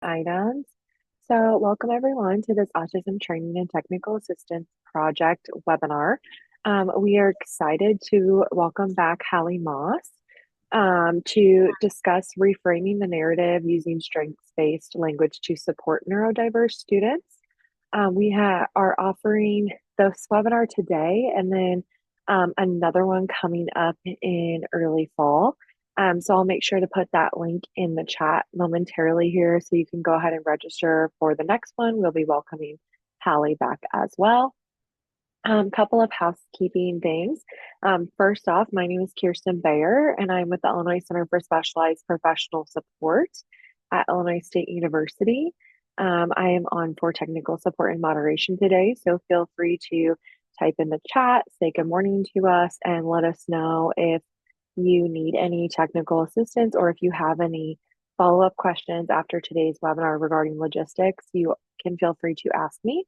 items. So, welcome everyone to this Autism Training and Technical Assistance Project webinar. We are excited to welcome back Hallie Moss to discuss reframing the narrative using strengths-based language to support neurodiverse students. We are offering this webinar today and then another one coming up in early fall. So I'll make sure to put that link in the chat momentarily here so you can go ahead and register for the next one. We'll be welcoming Hallie back as well. Couple of housekeeping things. First off, my name is Kirsten Bayer, and I'm with the Illinois Center for Specialized Professional Support at Illinois State University. I am on for technical support and moderation today, so feel free to type in the chat, say good morning to us, and let us know if you need any technical assistance or if you have any follow-up questions after today's webinar regarding logistics. You can feel free to ask me.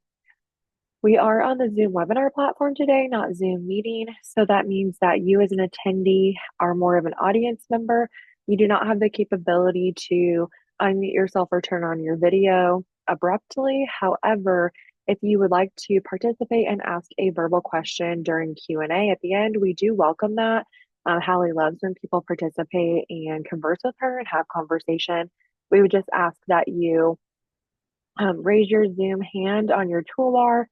We are on the Zoom webinar platform today, not Zoom meeting. So that means that you as an attendee are more of an audience member. You do not have the capability to unmute yourself or turn on your video abruptly. However, if you would like to participate and ask a verbal question during Q&A at the end, we do welcome that. Hallie loves when people participate and converse with her and have conversation. We would just ask that you raise your Zoom hand on your toolbar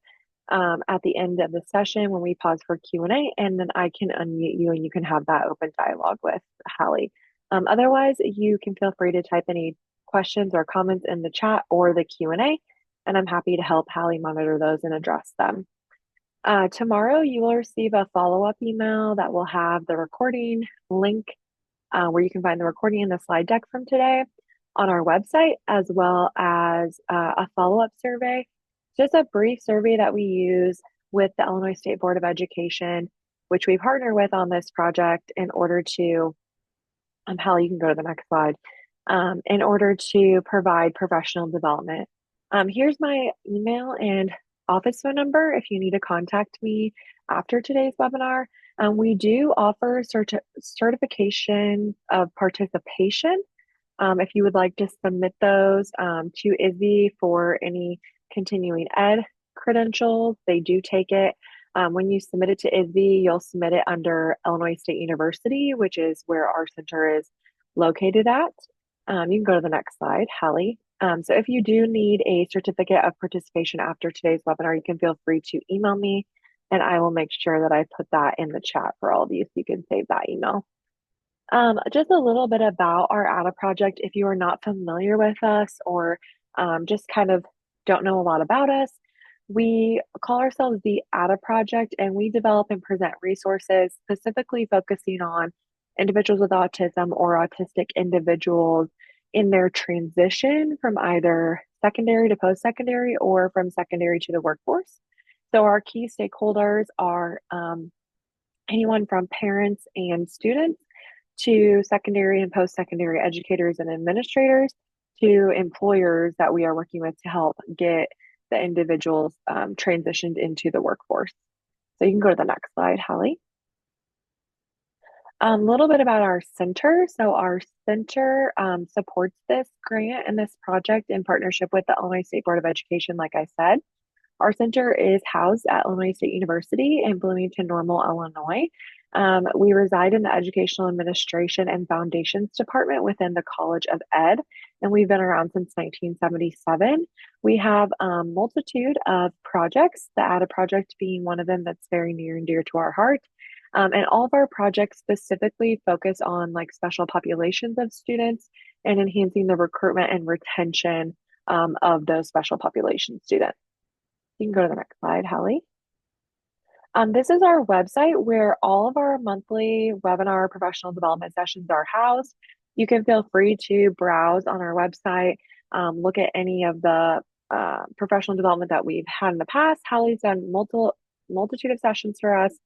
at the end of the session when we pause for Q&A, and then I can unmute you and you can have that open dialogue with Hallie. Otherwise, you can feel free to type any questions or comments in the chat or the Q&A, and I'm happy to help Hallie monitor those and address them. Tomorrow, you will receive a follow-up email that will have the recording link where you can find the recording and the slide deck from today on our website, as well as a follow-up survey. Just a brief survey that we use with the Illinois State Board of Education, which we partner with on this project in order to, Hallie, you can go to the next slide, in order to provide professional development. Here's my email and office phone number if you need to contact me after today's webinar. We do offer certification of participation. If you would like to submit those to ISB for any continuing ed credentials, they do take it. When you submit it to ISB, you'll submit it under Illinois State University, which is where our center is located at. You can go to the next slide, Hallie. So if you do need a certificate of participation after today's webinar, you can feel free to email me, and I will make sure that I put that in the chat for all of you so you can save that email. Just a little bit about our ADA project. If you are not familiar with us or just kind of don't know a lot about us, we call ourselves the ADA project, and we develop and present resources specifically focusing on individuals with autism or autistic individuals in their transition from either secondary to post-secondary or from secondary to the workforce. So our key stakeholders are anyone from parents and students to secondary and post-secondary educators and administrators to employers that we are working with to help get the individuals transitioned into the workforce. So you can go to the next slide, Hallie. A little bit about our center. So our center supports this grant and this project in partnership with the Illinois State Board of Education, like I said. Our center is housed at Illinois State University in Bloomington Normal, Illinois. We reside in the Educational Administration and Foundations Department within the College of Ed, and we've been around since 1977. We have a multitude of projects, the ADA project being one of them that's very near and dear to our heart. And all of our projects specifically focus on like special populations of students and enhancing the recruitment and retention of those special population students. You can go to the next slide, Hallie. This is our website where all of our monthly webinar professional development sessions are housed. You can feel free to browse on our website, look at any of the professional development that we've had in the past. Hallie's done multitude of sessions for us.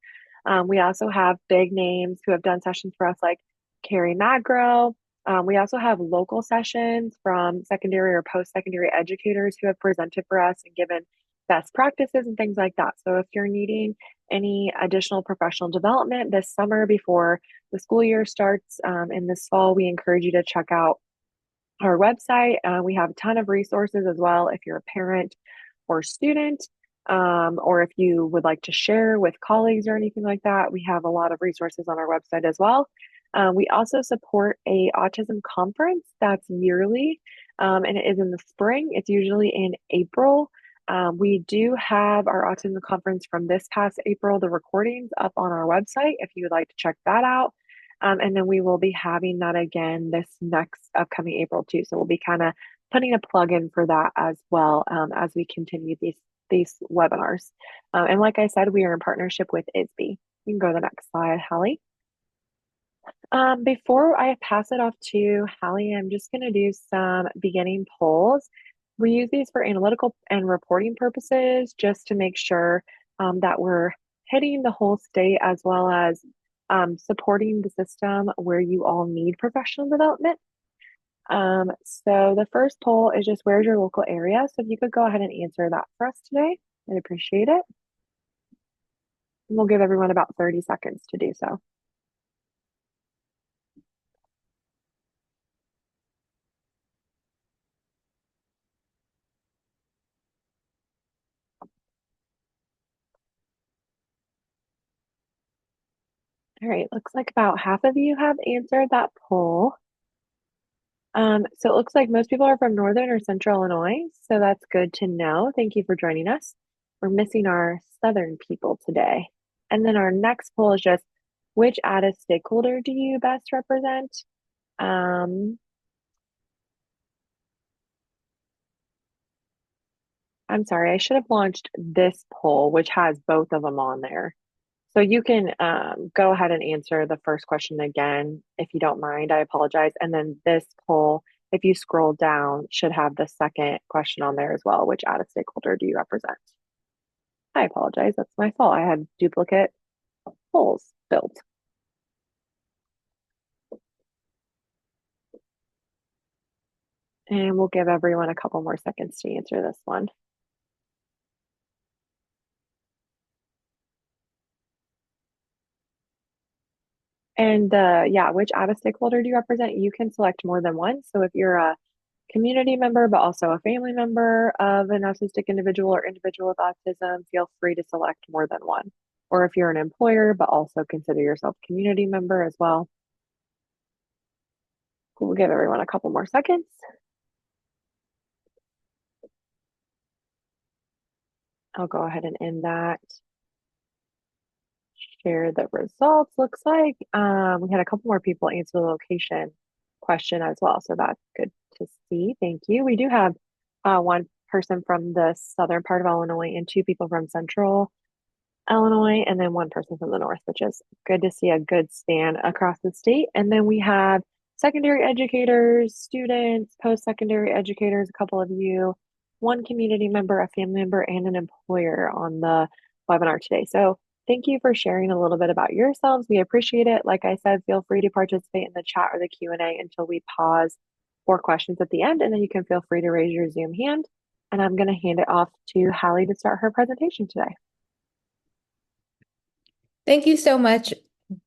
We also have big names who have done sessions for us like Carrie Magro. We also have local sessions from secondary or post-secondary educators who have presented for us and given best practices and things like that. So if you're needing any additional professional development this summer before the school year starts in this fall, we encourage you to check out our website. We have a ton of resources as well if you're a parent or student, or if you would like to share with colleagues or anything like that. We have a lot of resources on our website as well. We also support a autism conference that's yearly, and it is in the spring. It's usually in April. We do have our autism conference from this past April, the recordings up on our website if you would like to check that out. And then we will be having that again this next upcoming April too. So we'll be kind of putting a plug in for that as well, as we continue these webinars. And like I said, we are in partnership with ISB. You can go to the next slide, Hallie. Before I pass it off to Hallie, I'm just going to do some beginning polls. We use these for analytical and reporting purposes just to make sure that we're hitting the whole state as well as supporting the system where you all need professional development. So the first poll is just where's your local area? So if you could go ahead and answer that for us today, I'd appreciate it. And we'll give everyone about 30 seconds to do so. All right, looks like about half of you have answered that poll. So it looks like most people are from Northern or Central Illinois, so that's good to know. Thank you for joining us. We're missing our Southern people today. And then our next poll is just which added stakeholder do you best represent? I'm sorry, I should have launched this poll, which has both of them on there. So you can go ahead and answer the first question again, if you don't mind. I apologize. And then this poll, if you scroll down, should have the second question on there as well. Which added stakeholder do you represent? I apologize. That's my fault. I had duplicate polls built. And we'll give everyone a couple more seconds to answer this one. And yeah, which added stakeholder do you represent? You can select more than one. So if you're a community member, but also a family member of an autistic individual or individual with autism, feel free to select more than one. Or if you're an employer, but also consider yourself a community member as well. We'll give everyone a couple more seconds. I'll go ahead and end that. Share the results. Looks like we had a couple more people answer the location question as well. So that's good to see. Thank you. We do have one person from the southern part of Illinois and two people from central Illinois, and then one person from the north, which is good to see a good span across the state. And then we have secondary educators, students, post-secondary educators, a couple of you, one community member, a family member, and an employer on the webinar today. So thank you for sharing a little bit about yourselves. We appreciate it. Like I said, feel free to participate in the chat or the Q&A until we pause for questions at the end, and then you can feel free to raise your Zoom hand. And I'm going to hand it off to Hallie to start her presentation today. Thank you so much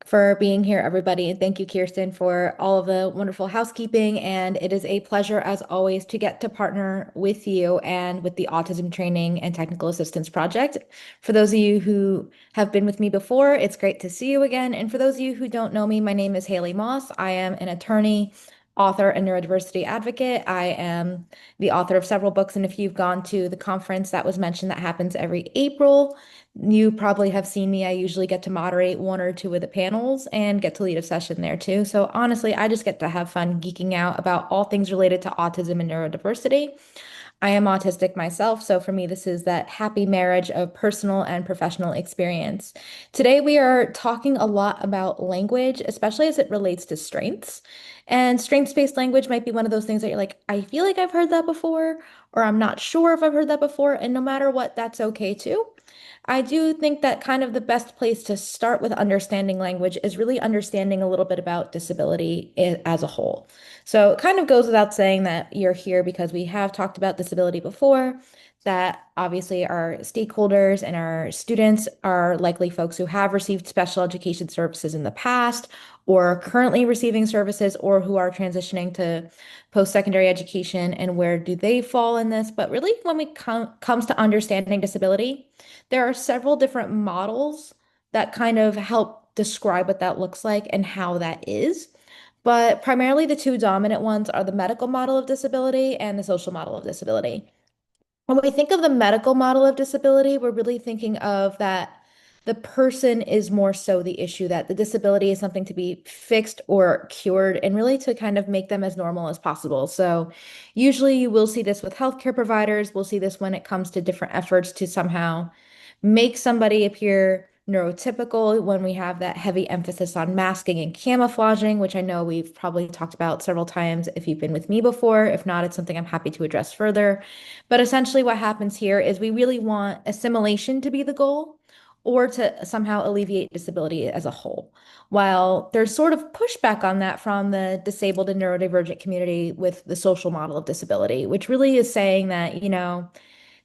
for being here, everybody. And thank you, Kirsten, for all of the wonderful housekeeping. And it is a pleasure, as always, to get to partner with you and with the Autism Training and Technical Assistance Project. For those of you who have been with me before, it's great to see you again. And for those of you who don't know me, my name is Haley Moss. I am an attorney, author, and neurodiversity advocate. I am the author of several books. And if you've gone to the conference that was mentioned that happens every April, you probably have seen me. I usually get to moderate one or two of the panels and get to lead a session there too. So honestly, I just get to have fun geeking out about all things related to autism and neurodiversity. I am autistic myself, so for me, this is that happy marriage of personal and professional experience. Today, we are talking a lot about language, especially as it relates to strengths. And strengths-based language might be one of those things that you're like, I feel like I've heard that before, or I'm not sure if I've heard that before. And no matter what, that's okay too. I do think that kind of the best place to start with understanding language is really understanding a little bit about disability as a whole. So it kind of goes without saying that you're here because we have talked about disability before, that obviously our stakeholders and our students are likely folks who have received special education services in the past or currently receiving services or who are transitioning to post-secondary education and where do they fall in this. But really, when we comes to understanding disability, there are several different models that kind of help describe what that looks like and how that is. But primarily, the two dominant ones are the medical model of disability and the social model of disability. When we think of the medical model of disability, we're really thinking of that the person is more so the issue, that the disability is something to be fixed or cured, and really to kind of make them as normal as possible. So, usually you will see this with healthcare providers. We'll see this when it comes to different efforts to somehow make somebody appear neurotypical when we have that heavy emphasis on masking and camouflaging, which I know we've probably talked about several times if you've been with me before. If not, it's something I'm happy to address further. But essentially, what happens here is we really want assimilation to be the goal or to somehow alleviate disability as a whole. While there's sort of pushback on that from the disabled and neurodivergent community with the social model of disability, which really is saying that,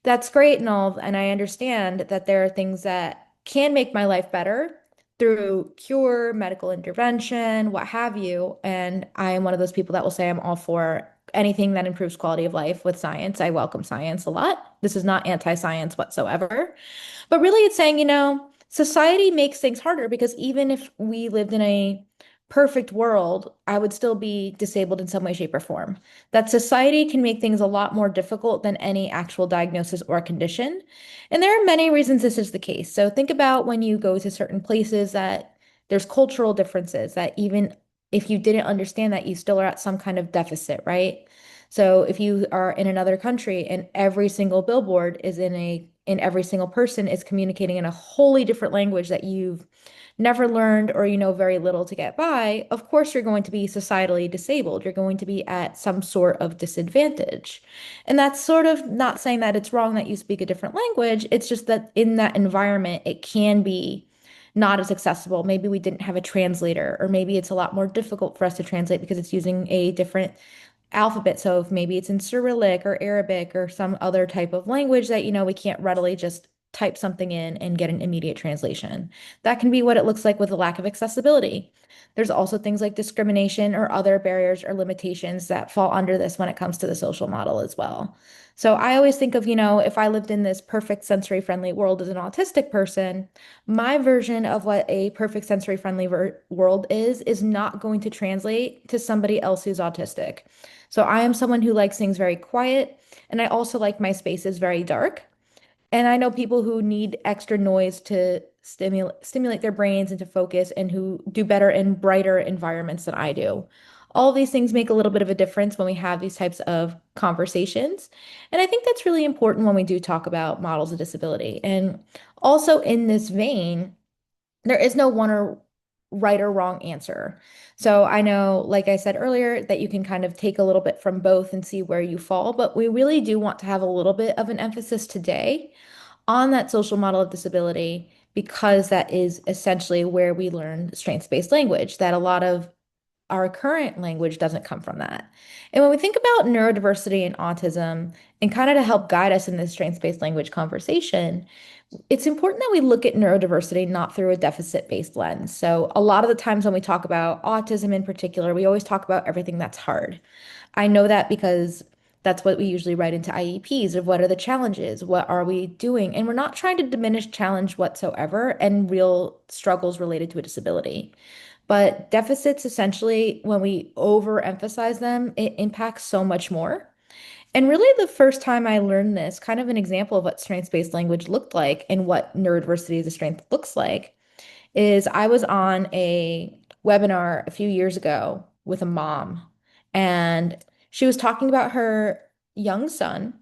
that's great and all, and I understand that there are things that can make my life better through cure, medical intervention, what have you. And I am one of those people that will say I'm all for anything that improves quality of life with science. I welcome science a lot. This is not anti-science whatsoever. But really, it's saying, society makes things harder because even if we lived in a perfect world, I would still be disabled in some way, shape, or form. That society can make things a lot more difficult than any actual diagnosis or condition. And there are many reasons this is the case. So think about when you go to certain places that there's cultural differences, that even if you didn't understand that, you still are at some kind of deficit, right? So if you are in another country and every single billboard is in every single person is communicating in a wholly different language that you've never learned or you know very little to get by, of course you're going to be societally disabled. You're going to be at some sort of disadvantage. And that's sort of not saying that it's wrong that you speak a different language. It's just that in that environment, it can be not as accessible. Maybe we didn't have a translator, or maybe it's a lot more difficult for us to translate because it's using a different alphabet. So if maybe it's in Cyrillic or Arabic or some other type of language that, we can't readily just type something in and get an immediate translation. That can be what it looks like with a lack of accessibility. There's also things like discrimination or other barriers or limitations that fall under this when it comes to the social model as well. So I always think of, if I lived in this perfect sensory friendly world as an autistic person, my version of what a perfect sensory friendly world is not going to translate to somebody else who's autistic. So I am someone who likes things very quiet, and I also like my spaces very dark. And I know people who need extra noise to stimulate their brains and to focus and who do better in brighter environments than I do. All of these things make a little bit of a difference when we have these types of conversations. And I think that's really important when we do talk about models of disability. And also in this vein, there is no one or right or wrong answer. So I know, like I said earlier, that you can kind of take a little bit from both and see where you fall, but we really do want to have a little bit of an emphasis today on that social model of disability because that is essentially where we learn strengths-based language, that a lot of our current language doesn't come from that. And when we think about neurodiversity and autism, and kind of to help guide us in this strengths-based language conversation, it's important that we look at neurodiversity not through a deficit-based lens. So, a lot of the times when we talk about autism in particular, we always talk about everything that's hard. I know that because that's what we usually write into IEPs of what are the challenges, what are we doing? And we're not trying to diminish challenge whatsoever and real struggles related to a disability. But deficits, essentially, when we overemphasize them, it impacts so much more. And really, the first time I learned this, kind of an example of what strengths-based language looked like and what neurodiversity as a strength looks like, is I was on a webinar a few years ago with a mom, and she was talking about her young son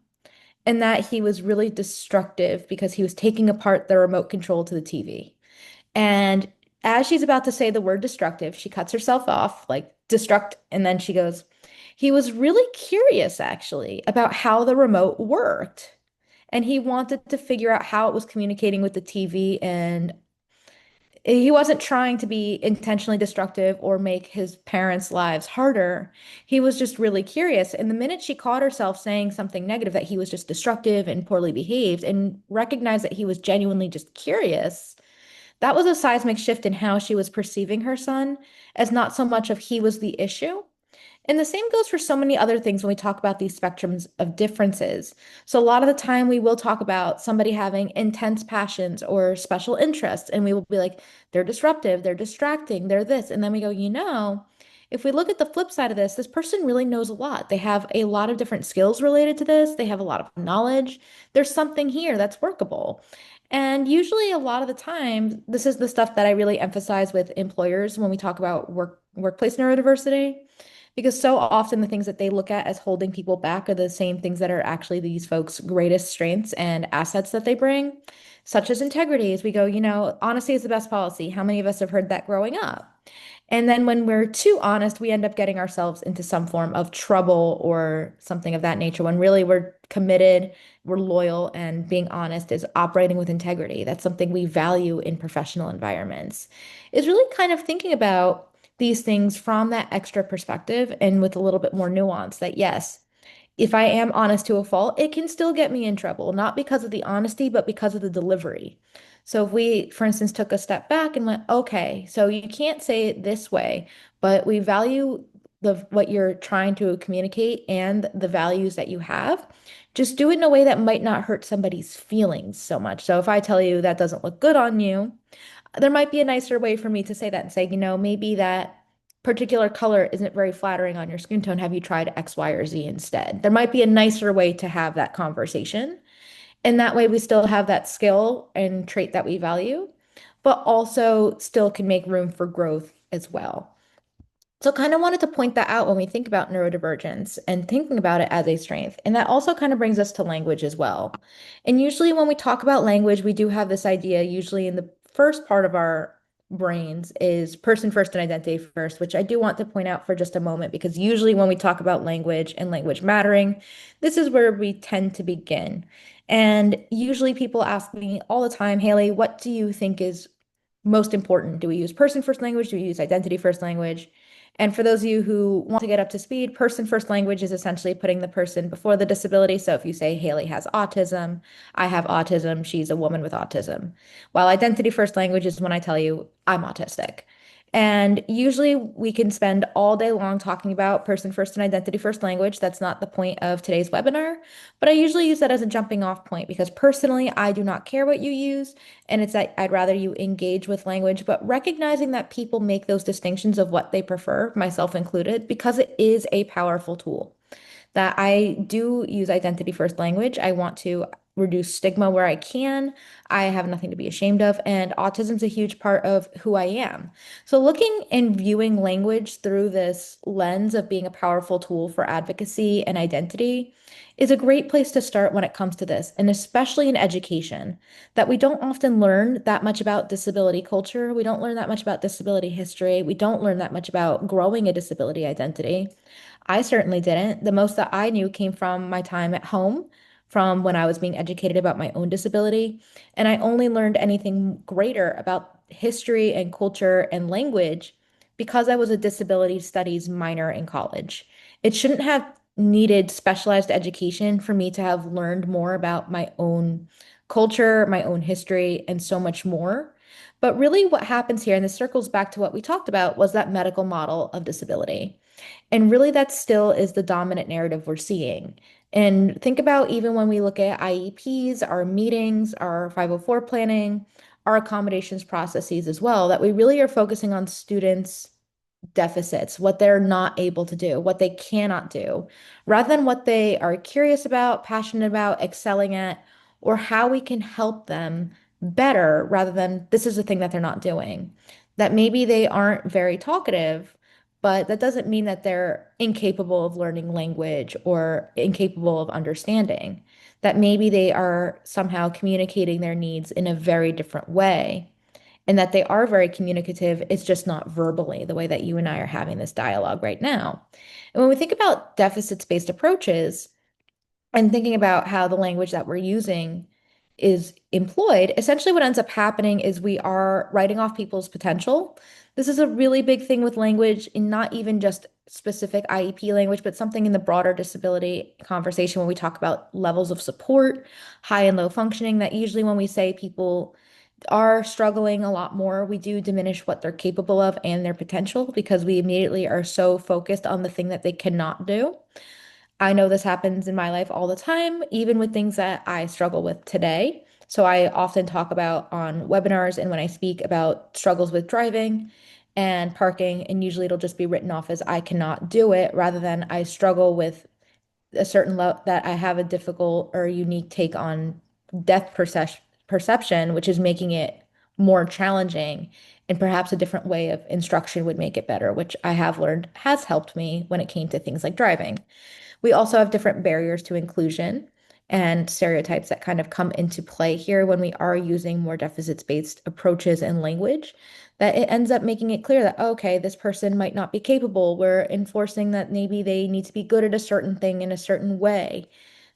and that he was really destructive because he was taking apart the remote control to the TV. And as she's about to say the word destructive, she cuts herself off, like destruct, and then she goes, he was really curious actually about how the remote worked. And he wanted to figure out how it was communicating with the TV. And he wasn't trying to be intentionally destructive or make his parents' lives harder. He was just really curious. And the minute she caught herself saying something negative, that he was just destructive and poorly behaved, and recognized that he was genuinely just curious, That was a seismic shift in how she was perceiving her son, as not so much of he was the issue. And the same goes for so many other things when we talk about these spectrums of differences. So, a lot of the time, we will talk about somebody having intense passions or special interests, and we will be like, they're disruptive, they're distracting, they're this. And then we go, if we look at the flip side of this person really knows a lot. They have a lot of different skills related to this, they have a lot of knowledge. There's something here that's workable. And usually, a lot of the time, this is the stuff that I really emphasize with employers when we talk about workplace neurodiversity. Because so often the things that they look at as holding people back are the same things that are actually these folks' greatest strengths and assets that they bring, such as integrity. As we go, honesty is the best policy. How many of us have heard that growing up? And then when we're too honest, we end up getting ourselves into some form of trouble or something of that nature when really we're committed, we're loyal, and being honest is operating with integrity. That's something we value in professional environments. Is really kind of thinking about these things from that extra perspective and with a little bit more nuance that yes, if I am honest to a fault, it can still get me in trouble, not because of the honesty, but because of the delivery. So if we, for instance, took a step back and went, okay, so you can't say it this way, but we value the what you're trying to communicate and the values that you have. Just do it in a way that might not hurt somebody's feelings so much. So if I tell you that doesn't look good on you, there might be a nicer way for me to say that and say, maybe that particular color isn't very flattering on your skin tone. Have you tried X, Y, or Z instead? There might be a nicer way to have that conversation. And that way we still have that skill and trait that we value, but also still can make room for growth as well. So kind of wanted to point that out when we think about neurodivergence and thinking about it as a strength. And that also kind of brings us to language as well. And usually when we talk about language, we do have this idea, usually in the first part of our brains is person first and identity first, which I do want to point out for just a moment, because usually when we talk about language and language mattering, this is where we tend to begin. And usually people ask me all the time, Haley, what do you think is most important? Do we use person first language? Do we use identity first language? And for those of you who want to get up to speed, person first language is essentially putting the person before the disability. So if you say Haley has autism, I have autism, she's a woman with autism. While identity first language is when I tell you I'm autistic. And usually we can spend all day long talking about person first and identity first language. That's not the point of today's webinar, but I usually use that as a jumping off point because personally, I do not care what you use. And it's that I'd rather you engage with language, but recognizing that people make those distinctions of what they prefer, myself included, because it is a powerful tool. That I do use identity first language. I want to reduce stigma where I can. I have nothing to be ashamed of, and autism is a huge part of who I am. So, looking and viewing language through this lens of being a powerful tool for advocacy and identity is a great place to start when it comes to this, and especially in education, that we don't often learn that much about disability culture. We don't learn that much about disability history. We don't learn that much about growing a disability identity. I certainly didn't. The most that I knew came from my time at home, from when I was being educated about my own disability. And I only learned anything greater about history and culture and language because I was a disability studies minor in college. It shouldn't have needed specialized education for me to have learned more about my own culture, my own history, and so much more. But really, what happens here, and this circles back to what we talked about, was that medical model of disability. And really, that still is the dominant narrative we're seeing. And think about even when we look at IEPs, our meetings, our 504 planning, our accommodations processes as well, that we really are focusing on students' deficits, what they're not able to do, what they cannot do, rather than what they are curious about, passionate about, excelling at, or how we can help them better, rather than this is the thing that they're not doing. That maybe they aren't very talkative, but that doesn't mean that they're incapable of learning language or incapable of understanding. That maybe they are somehow communicating their needs in a very different way and that they are very communicative. It's just not verbally the way that you and I are having this dialogue right now. And when we think about deficits-based approaches and thinking about how the language that we're using is employed, essentially what ends up happening is we are writing off people's potential. This is a really big thing with language, and not even just specific IEP language, but something in the broader disability conversation when we talk about levels of support, high and low functioning, that usually when we say people are struggling a lot more, we do diminish what they're capable of and their potential because we immediately are so focused on the thing that they cannot do. I know this happens in my life all the time, even with things that I struggle with today. So I often talk about on webinars and when I speak about struggles with driving and parking, and usually it'll just be written off as I cannot do it rather than I struggle with a certain level that I have a difficult or unique take on death perception, which is making it more challenging. And perhaps a different way of instruction would make it better, which I have learned has helped me when it came to things like driving. We also have different barriers to inclusion and stereotypes that kind of come into play here when we are using more deficits-based approaches and language, that it ends up making it clear that, okay, this person might not be capable. We're enforcing that maybe they need to be good at a certain thing in a certain way.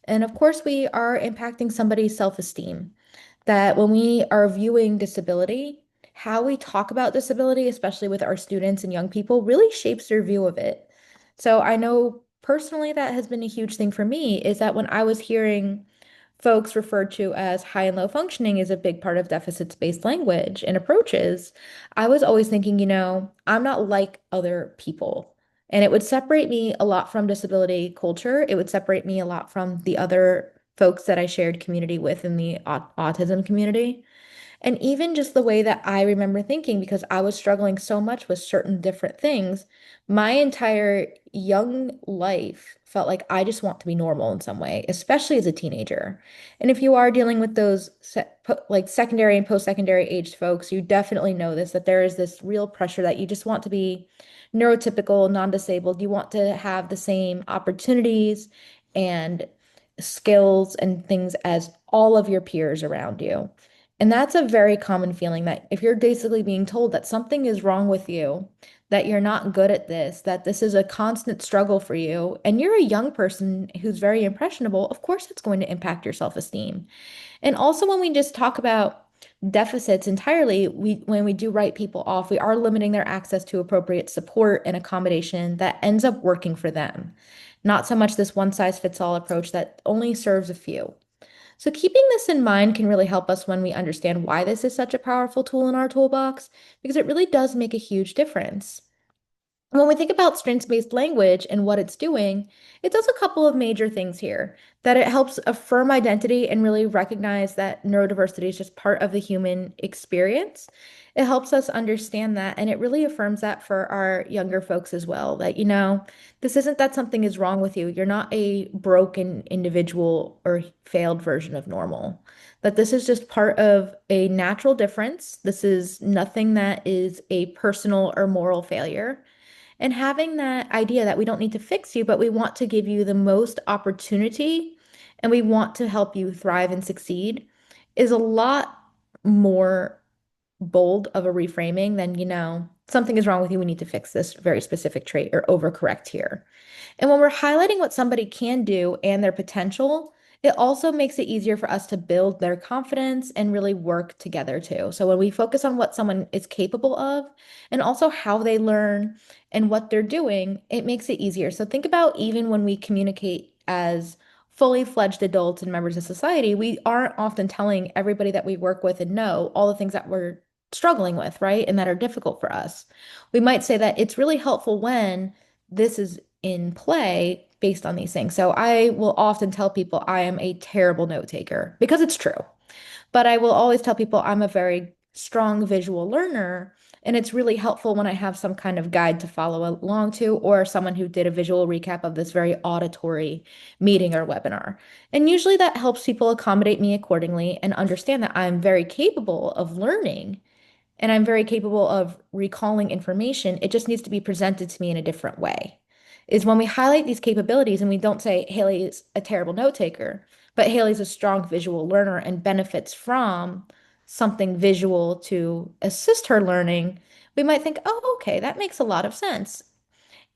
And of course, we are impacting somebody's self-esteem. That when we are viewing disability, how we talk about disability, especially with our students and young people, really shapes their view of it. So I know personally that has been a huge thing for me is that when I was hearing folks referred to as high and low functioning is a big part of deficits-based language and approaches, I was always thinking, I'm not like other people. And it would separate me a lot from disability culture. It would separate me a lot from the other folks that I shared community with in the autism community. And even just the way that I remember thinking, because I was struggling so much with certain different things, my entire young life felt like I just want to be normal in some way, especially as a teenager. And if you are dealing with those like secondary and post-secondary aged folks, you definitely know this, that there is this real pressure that you just want to be neurotypical, non-disabled. You want to have the same opportunities and skills and things as all of your peers around you. And that's a very common feeling that if you're basically being told that something is wrong with you, that you're not good at this, that this is a constant struggle for you, and you're a young person who's very impressionable, of course it's going to impact your self-esteem. And also when we just talk about deficits entirely, when we do write people off, we are limiting their access to appropriate support and accommodation that ends up working for them. Not so much this one size fits all approach that only serves a few. So, keeping this in mind can really help us when we understand why this is such a powerful tool in our toolbox, because it really does make a huge difference. When we think about strengths-based language and what it's doing, it does a couple of major things here. That it helps affirm identity and really recognize that neurodiversity is just part of the human experience. It helps us understand that, and it really affirms that for our younger folks as well, that, this isn't that something is wrong with you. You're not a broken individual or failed version of normal. That this is just part of a natural difference. This is nothing that is a personal or moral failure. And having that idea that we don't need to fix you, but we want to give you the most opportunity and we want to help you thrive and succeed is a lot more bold of a reframing than, something is wrong with you. We need to fix this very specific trait or overcorrect here. And when we're highlighting what somebody can do and their potential, it also makes it easier for us to build their confidence and really work together too. So when we focus on what someone is capable of and also how they learn and what they're doing, it makes it easier. So think about even when we communicate as fully fledged adults and members of society, we aren't often telling everybody that we work with and know all the things that we're struggling with, right? And that are difficult for us. We might say that it's really helpful when this is in play based on these things. So I will often tell people I am a terrible note taker because it's true. But I will always tell people I'm a very strong visual learner. And it's really helpful when I have some kind of guide to follow along to, or someone who did a visual recap of this very auditory meeting or webinar. And usually that helps people accommodate me accordingly and understand that I'm very capable of learning and I'm very capable of recalling information. It just needs to be presented to me in a different way. Is when we highlight these capabilities and we don't say Haley is a terrible note taker, but Haley's a strong visual learner and benefits from something visual to assist her learning, we might think, oh, okay, that makes a lot of sense.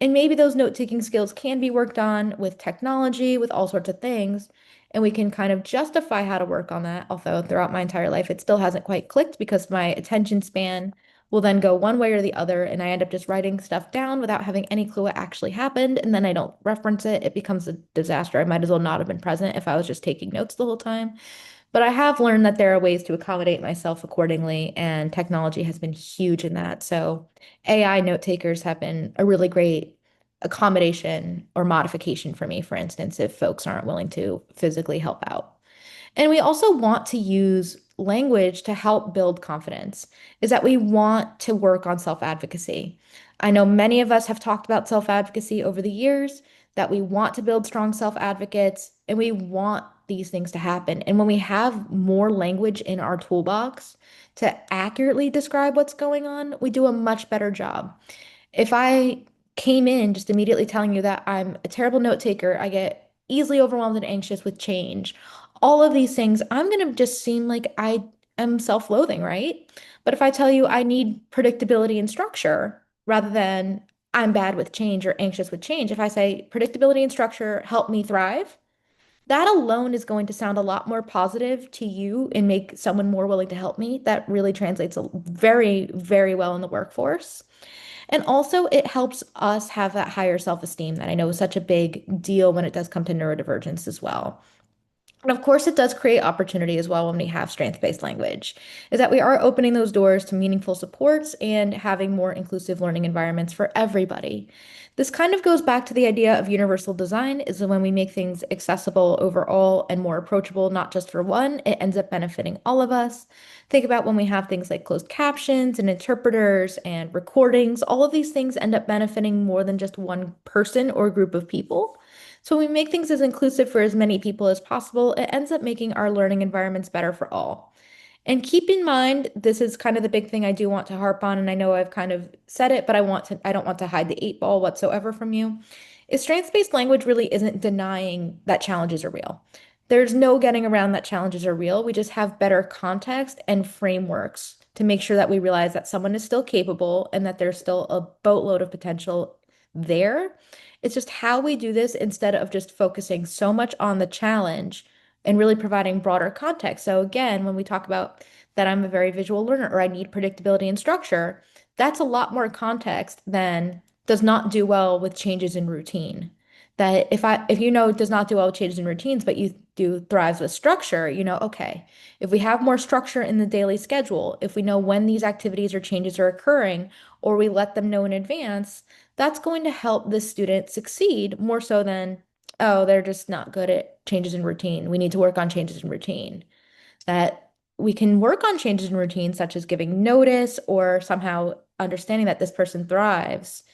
And maybe those note-taking skills can be worked on with technology, with all sorts of things. And we can kind of justify how to work on that. Although throughout my entire life, it still hasn't quite clicked because my attention span will then go one way or the other. And I end up just writing stuff down without having any clue what actually happened. And then I don't reference it. It becomes a disaster. I might as well not have been present if I was just taking notes the whole time. But I have learned that there are ways to accommodate myself accordingly, and technology has been huge in that. So AI note takers have been a really great accommodation or modification for me, for instance, if folks aren't willing to physically help out. And we also want to use language to help build confidence, is that we want to work on self-advocacy. I know many of us have talked about self-advocacy over the years, that we want to build strong self-advocates, and we want these things to happen. And when we have more language in our toolbox to accurately describe what's going on, we do a much better job. If I came in just immediately telling you that I'm a terrible note taker, I get easily overwhelmed and anxious with change, all of these things, I'm going to just seem like I am self-loathing, right? But if I tell you I need predictability and structure rather than I'm bad with change or anxious with change, if I say predictability and structure help me thrive, that alone is going to sound a lot more positive to you and make someone more willing to help me. That really translates very, very well in the workforce. And also, it helps us have that higher self-esteem that I know is such a big deal when it does come to neurodivergence as well. And of course, it does create opportunity as well when we have strength-based language, is that we are opening those doors to meaningful supports and having more inclusive learning environments for everybody. This kind of goes back to the idea of universal design, is that when we make things accessible overall and more approachable, not just for one, it ends up benefiting all of us. Think about when we have things like closed captions and interpreters and recordings, all of these things end up benefiting more than just one person or group of people. So when we make things as inclusive for as many people as possible, it ends up making our learning environments better for all. And keep in mind, this is kind of the big thing I do want to harp on, and I know I've kind of said it, but I don't want to hide the eight ball whatsoever from you. Is strengths-based language really isn't denying that challenges are real. There's no getting around that challenges are real. We just have better context and frameworks to make sure that we realize that someone is still capable and that there's still a boatload of potential there. It's just how we do this instead of just focusing so much on the challenge and really providing broader context. So again, when we talk about that I'm a very visual learner or I need predictability and structure, that's a lot more context than does not do well with changes in routine. That if you know it does not do well with changes in routines, but you do thrives with structure, you know, okay, if we have more structure in the daily schedule, if we know when these activities or changes are occurring, or we let them know in advance, that's going to help the student succeed more so than, oh, they're just not good at changes in routine. We need to work on changes in routine. That we can work on changes in routine, such as giving notice or somehow understanding that this person thrives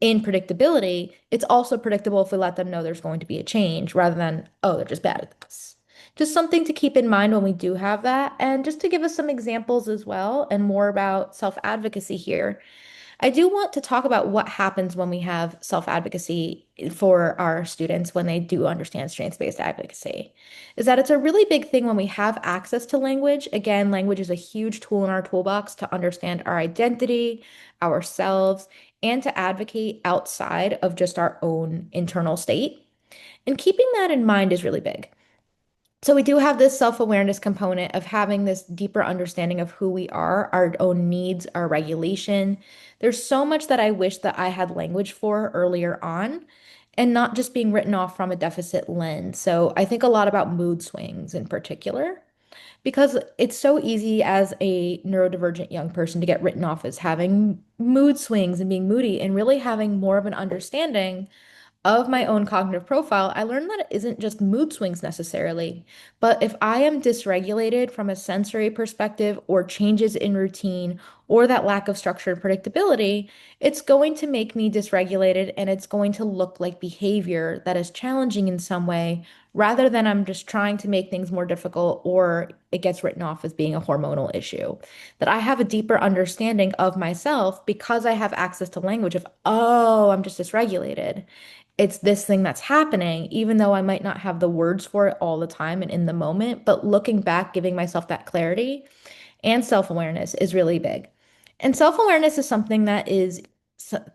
in predictability. It's also predictable if we let them know there's going to be a change rather than, oh, they're just bad at this. Just something to keep in mind when we do have that. And just to give us some examples as well and more about self-advocacy here. I do want to talk about what happens when we have self-advocacy for our students when they do understand strengths-based advocacy. Is that it's a really big thing when we have access to language. Again, language is a huge tool in our toolbox to understand our identity, ourselves, and to advocate outside of just our own internal state. And keeping that in mind is really big. So we do have this self-awareness component of having this deeper understanding of who we are, our own needs, our regulation. There's so much that I wish that I had language for earlier on and not just being written off from a deficit lens. So I think a lot about mood swings in particular because it's so easy as a neurodivergent young person to get written off as having mood swings and being moody and really having more of an understanding of my own cognitive profile, I learned that it isn't just mood swings necessarily, but if I am dysregulated from a sensory perspective or changes in routine or that lack of structure and predictability, it's going to make me dysregulated and it's going to look like behavior that is challenging in some way rather than I'm just trying to make things more difficult or it gets written off as being a hormonal issue. That I have a deeper understanding of myself because I have access to language of, oh, I'm just dysregulated. It's this thing that's happening, even though I might not have the words for it all the time and in the moment, but looking back, giving myself that clarity and self-awareness is really big. And self-awareness is something that is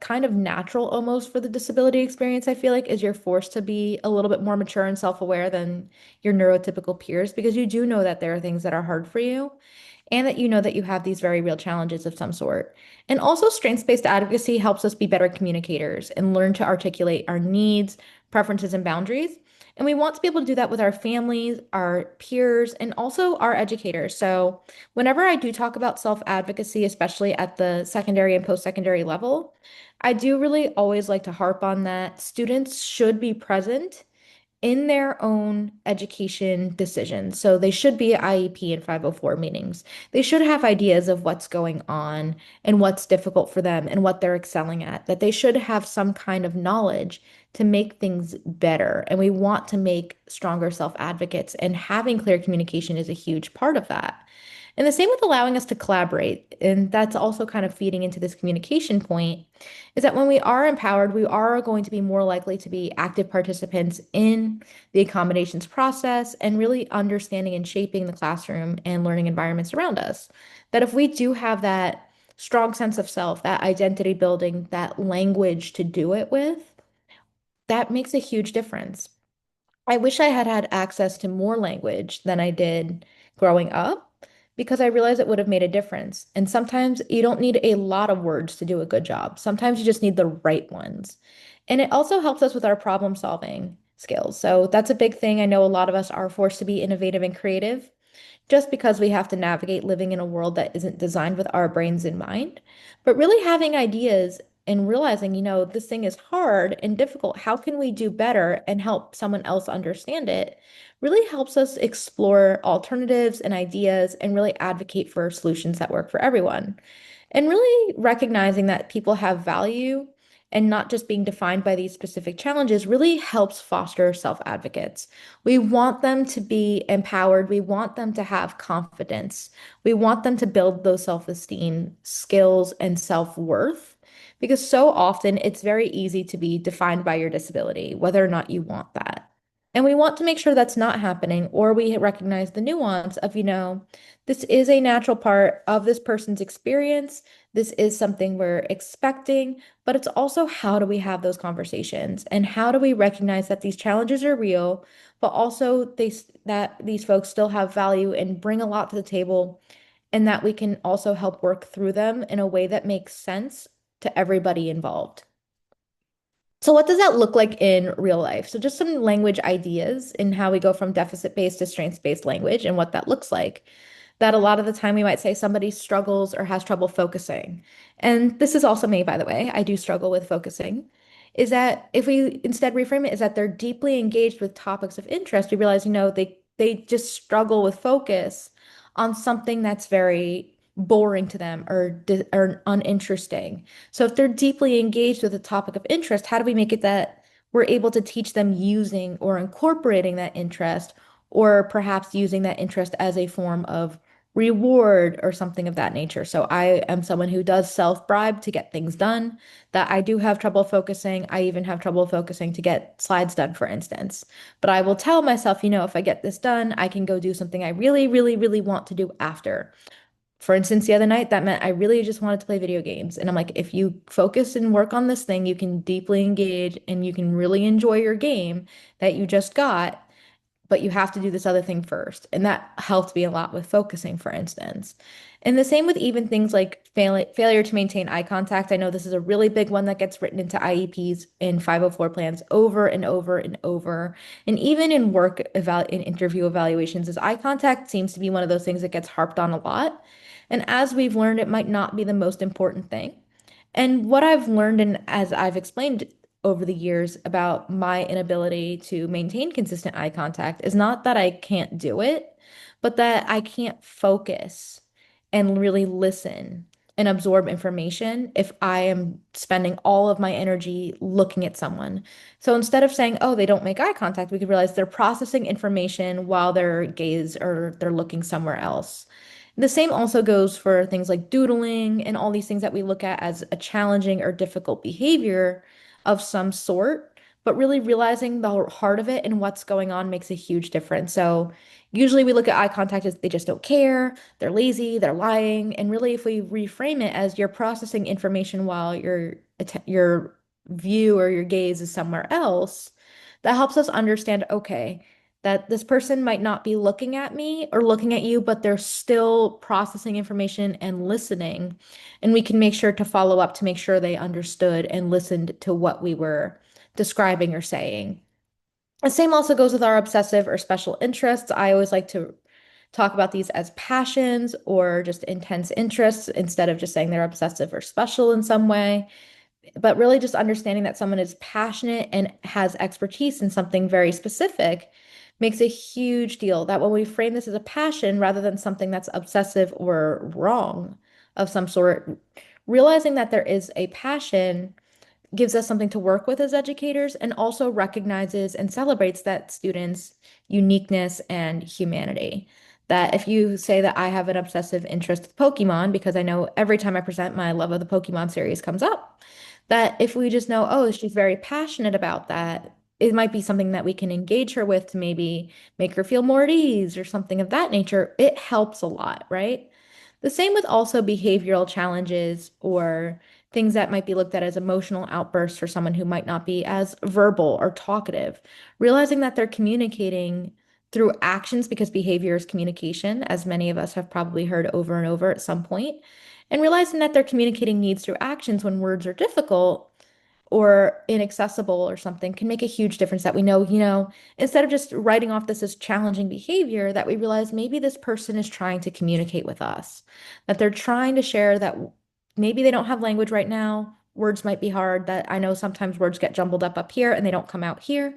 kind of natural almost for the disability experience, I feel like, is you're forced to be a little bit more mature and self-aware than your neurotypical peers because you do know that there are things that are hard for you and that you know that you have these very real challenges of some sort. And also, strengths-based advocacy helps us be better communicators and learn to articulate our needs, preferences, and boundaries. And we want to be able to do that with our families, our peers, and also our educators. So, whenever I do talk about self-advocacy, especially at the secondary and post-secondary level, I do really always like to harp on that students should be present in their own education decisions. So they should be at IEP and 504 meetings. They should have ideas of what's going on and what's difficult for them and what they're excelling at, that they should have some kind of knowledge to make things better. And we want to make stronger self-advocates, and having clear communication is a huge part of that. And the same with allowing us to collaborate. And that's also kind of feeding into this communication point, is that when we are empowered, we are going to be more likely to be active participants in the accommodations process and really understanding and shaping the classroom and learning environments around us. That if we do have that strong sense of self, that identity building, that language to do it with, that makes a huge difference. I wish I had had access to more language than I did growing up, because I realized it would have made a difference. And sometimes you don't need a lot of words to do a good job. Sometimes you just need the right ones. And it also helps us with our problem solving skills. So that's a big thing. I know a lot of us are forced to be innovative and creative just because we have to navigate living in a world that isn't designed with our brains in mind. But really having ideas and realizing, this thing is hard and difficult. How can we do better and help someone else understand it? Really helps us explore alternatives and ideas and really advocate for solutions that work for everyone. And really recognizing that people have value and not just being defined by these specific challenges really helps foster self-advocates. We want them to be empowered. We want them to have confidence. We want them to build those self-esteem skills and self-worth, because so often it's very easy to be defined by your disability, whether or not you want that. And we want to make sure that's not happening, or we recognize the nuance of, this is a natural part of this person's experience. This is something we're expecting, but it's also, how do we have those conversations? And how do we recognize that these challenges are real, but also that these folks still have value and bring a lot to the table, and that we can also help work through them in a way that makes sense to everybody involved. So what does that look like in real life? So just some language ideas in how we go from deficit-based to strengths-based language and what that looks like. That a lot of the time we might say somebody struggles or has trouble focusing. And this is also me, by the way. I do struggle with focusing. Is that if we instead reframe it, is that they're deeply engaged with topics of interest, we realize, they just struggle with focus on something that's very boring to them or uninteresting. So if they're deeply engaged with a topic of interest, how do we make it that we're able to teach them using or incorporating that interest, or perhaps using that interest as a form of reward or something of that nature? So I am someone who does self-bribe to get things done, that I do have trouble focusing. I even have trouble focusing to get slides done, for instance. But I will tell myself, if I get this done, I can go do something I really, really, really want to do after. For instance, the other night, that meant I really just wanted to play video games. And I'm like, if you focus and work on this thing, you can deeply engage and you can really enjoy your game that you just got, but you have to do this other thing first. And that helped me a lot with focusing, for instance. And the same with even things like failure to maintain eye contact. I know this is a really big one that gets written into IEPs and 504 plans over and over and over. And even in in interview evaluations, is eye contact seems to be one of those things that gets harped on a lot. And as we've learned, it might not be the most important thing. And what I've learned, and as I've explained over the years about my inability to maintain consistent eye contact, is not that I can't do it, but that I can't focus and really listen and absorb information if I am spending all of my energy looking at someone. So instead of saying, oh, they don't make eye contact, we could realize they're processing information while they're gaze or they're looking somewhere else. The same also goes for things like doodling and all these things that we look at as a challenging or difficult behavior of some sort, but really realizing the heart of it and what's going on makes a huge difference. So usually we look at eye contact as they just don't care, they're lazy, they're lying, and really if we reframe it as you're processing information while your view or your gaze is somewhere else, that helps us understand, okay, that this person might not be looking at me or looking at you, but they're still processing information and listening. And we can make sure to follow up to make sure they understood and listened to what we were describing or saying. The same also goes with our obsessive or special interests. I always like to talk about these as passions or just intense interests instead of just saying they're obsessive or special in some way, but really just understanding that someone is passionate and has expertise in something very specific makes a huge deal. That when we frame this as a passion rather than something that's obsessive or wrong of some sort, realizing that there is a passion gives us something to work with as educators and also recognizes and celebrates that students' uniqueness and humanity. That if you say that I have an obsessive interest with Pokemon, because I know every time I present, my love of the Pokemon series comes up, that if we just know, oh, she's very passionate about that, it might be something that we can engage her with to maybe make her feel more at ease or something of that nature. It helps a lot, right? The same with also behavioral challenges or things that might be looked at as emotional outbursts for someone who might not be as verbal or talkative. Realizing that they're communicating through actions because behavior is communication, as many of us have probably heard over and over at some point, and realizing that they're communicating needs through actions when words are difficult or inaccessible or something can make a huge difference that we know, instead of just writing off this as challenging behavior, that we realize maybe this person is trying to communicate with us, that they're trying to share that maybe they don't have language right now. Words might be hard, that I know sometimes words get jumbled up here and they don't come out here,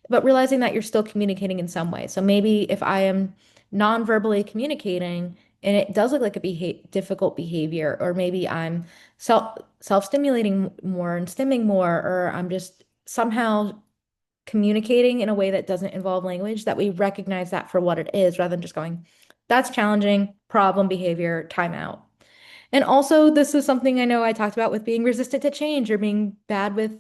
but realizing that you're still communicating in some way. So maybe if I am non-verbally communicating and it does look like a difficult behavior, or maybe I'm self-stimulating more and stimming more, or I'm just somehow communicating in a way that doesn't involve language, that we recognize that for what it is rather than just going, that's challenging, problem behavior, timeout. And also, this is something I know I talked about with being resistant to change or being bad with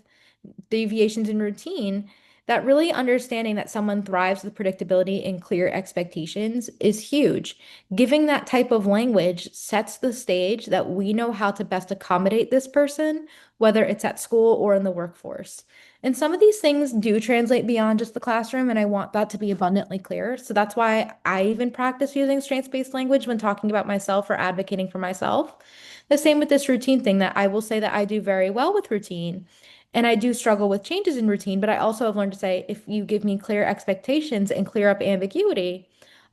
deviations in routine, that really understanding that someone thrives with predictability and clear expectations is huge. Giving that type of language sets the stage that we know how to best accommodate this person, whether it's at school or in the workforce. And some of these things do translate beyond just the classroom, and I want that to be abundantly clear. So that's why I even practice using strengths-based language when talking about myself or advocating for myself. The same with this routine thing, that I will say that I do very well with routine. And I do struggle with changes in routine, but I also have learned to say, if you give me clear expectations and clear up ambiguity,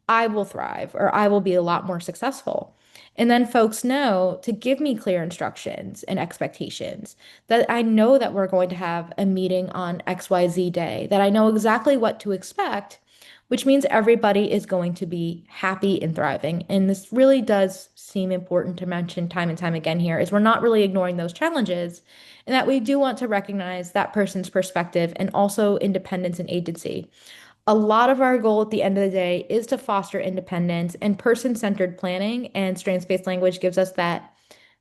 I will thrive or I will be a lot more successful. And then folks know to give me clear instructions and expectations, that I know that we're going to have a meeting on XYZ day, that I know exactly what to expect, which means everybody is going to be happy and thriving. And this really does seem important to mention time and time again here, is we're not really ignoring those challenges, and that we do want to recognize that person's perspective and also independence and agency. A lot of our goal at the end of the day is to foster independence, and person-centered planning and strengths-based language gives us that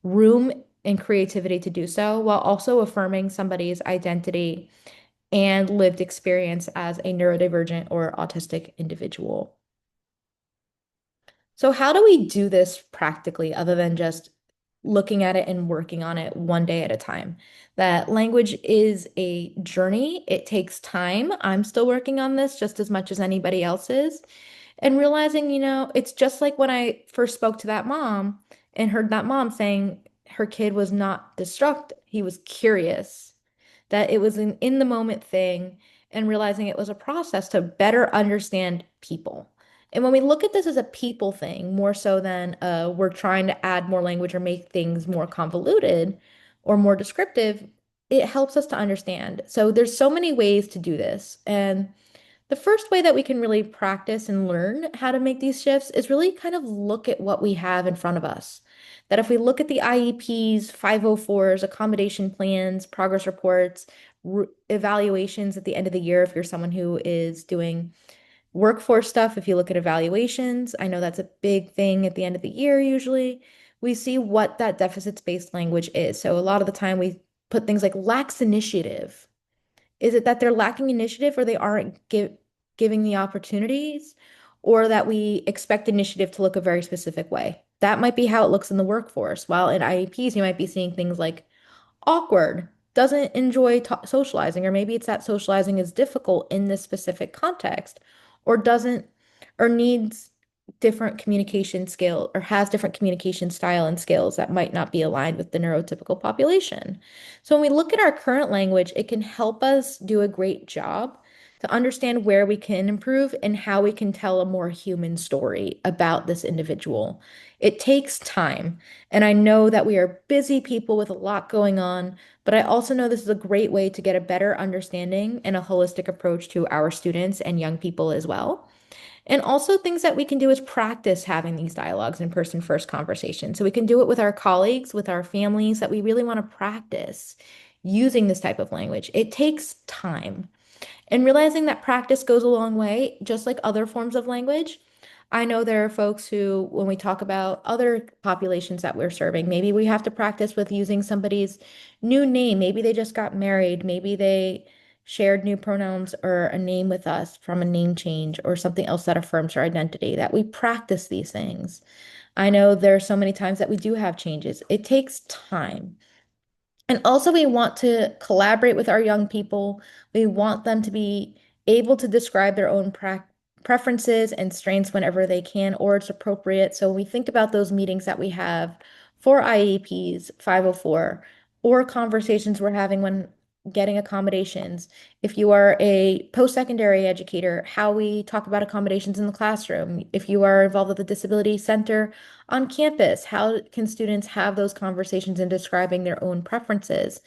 room and creativity to do so, while also affirming somebody's identity and lived experience as a neurodivergent or autistic individual. So, how do we do this practically other than just looking at it and working on it one day at a time? That language is a journey, it takes time. I'm still working on this just as much as anybody else is. And realizing, it's just like when I first spoke to that mom and heard that mom saying her kid was not destructive, he was curious, that it was an in the moment thing, and realizing it was a process to better understand people. And when we look at this as a people thing, more so than we're trying to add more language or make things more convoluted or more descriptive, it helps us to understand. So there's so many ways to do this. And the first way that we can really practice and learn how to make these shifts is really kind of look at what we have in front of us. That if we look at the IEPs, 504s, accommodation plans, progress reports, evaluations at the end of the year, if you're someone who is doing workforce stuff, if you look at evaluations, I know that's a big thing at the end of the year usually. We see what that deficits-based language is. So a lot of the time we put things like lacks initiative. Is it that they're lacking initiative or they aren't giving the opportunities, or that we expect initiative to look a very specific way? That might be how it looks in the workforce. While in IEPs, you might be seeing things like awkward, doesn't enjoy socializing, or maybe it's that socializing is difficult in this specific context, or doesn't, or needs different communication skill, or has different communication style and skills that might not be aligned with the neurotypical population. So when we look at our current language, it can help us do a great job to understand where we can improve and how we can tell a more human story about this individual. It takes time. And I know that we are busy people with a lot going on, but I also know this is a great way to get a better understanding and a holistic approach to our students and young people as well. And also, things that we can do is practice having these dialogues in person first conversations. So we can do it with our colleagues, with our families, that we really want to practice using this type of language. It takes time. And realizing that practice goes a long way, just like other forms of language. I know there are folks who, when we talk about other populations that we're serving, maybe we have to practice with using somebody's new name. Maybe they just got married. Maybe they shared new pronouns or a name with us from a name change or something else that affirms our identity, that we practice these things. I know there are so many times that we do have changes. It takes time. And also, we want to collaborate with our young people. We want them to be able to describe their own preferences and strengths whenever they can or it's appropriate. So, when we think about those meetings that we have for IEPs, 504, or conversations we're having when getting accommodations, if you are a post-secondary educator, how we talk about accommodations in the classroom, if you are involved with the disability center on campus, how can students have those conversations in describing their own preferences?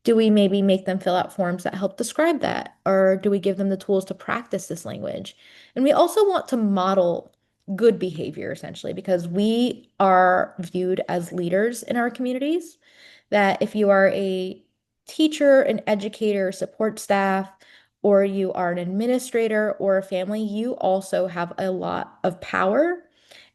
Do we maybe make them fill out forms that help describe that? Or do we give them the tools to practice this language? And we also want to model good behavior, essentially, because we are viewed as leaders in our communities. That if you are a teacher, an educator, support staff, or you are an administrator or a family, you also have a lot of power